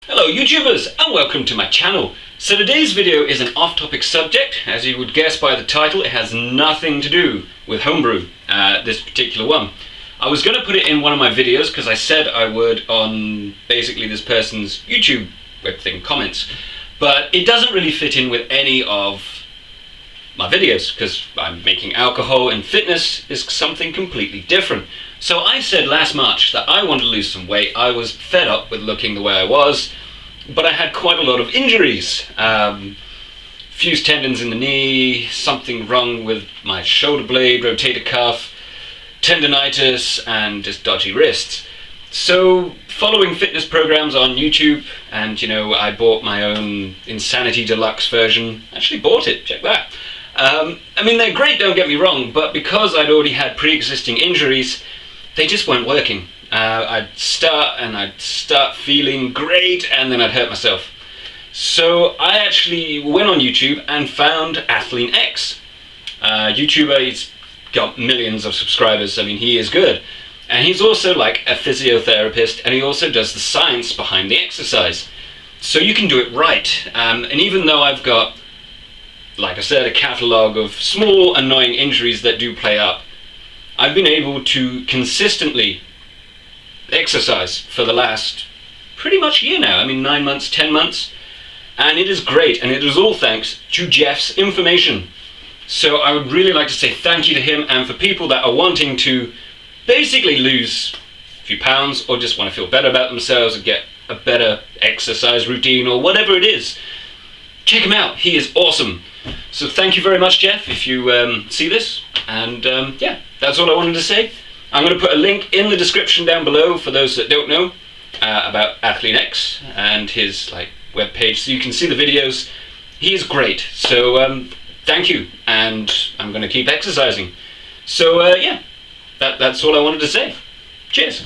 Hello YouTubers and welcome to my channel. So today's video is an off-topic subject. As you would guess by the title, it has nothing to do with homebrew, this particular one. I was going to put it in one of my videos because I said I would on basically this person's YouTube web thing comments, but it doesn't really fit in with any of my videos because I'm making alcohol and fitness is something completely different. So I said last March that I wanted to lose some weight. I was fed up with looking the way I was, but I had quite a lot of injuries. Fused tendons in the knee, something wrong with my shoulder blade, rotator cuff, tendonitis, and just dodgy wrists. So following fitness programs on YouTube, and I bought my own Insanity Deluxe version. Actually bought it, check that. I mean, they're great, don't get me wrong, but because I'd already had pre-existing injuries, they just weren't working. I'd start feeling great, and then I'd hurt myself. So I actually went on YouTube and found Athlean X. YouTuber, he's got millions of subscribers. I mean, he is good. And he's also like a physiotherapist, and he also does the science behind the exercise. So you can do it right. And even though I've got, like I said, a catalogue of small annoying injuries that do play up, I've been able to consistently exercise for the last pretty much year now. I mean, 9 months, 10 months, and it is great, and it is all thanks to Jeff's information. So I would really like to say thank you to him, and for people that are wanting to basically lose a few pounds or just want to feel better about themselves and get a better exercise routine or whatever it is, check him out. He is awesome. So thank you very much, Jeff, if you see this. And yeah, that's all I wanted to say. I'm going to put a link in the description down below for those that don't know about Athlean X and his web page, so you can see the videos. He is great. So thank you, and I'm going to keep exercising. So yeah, that's all I wanted to say. Cheers.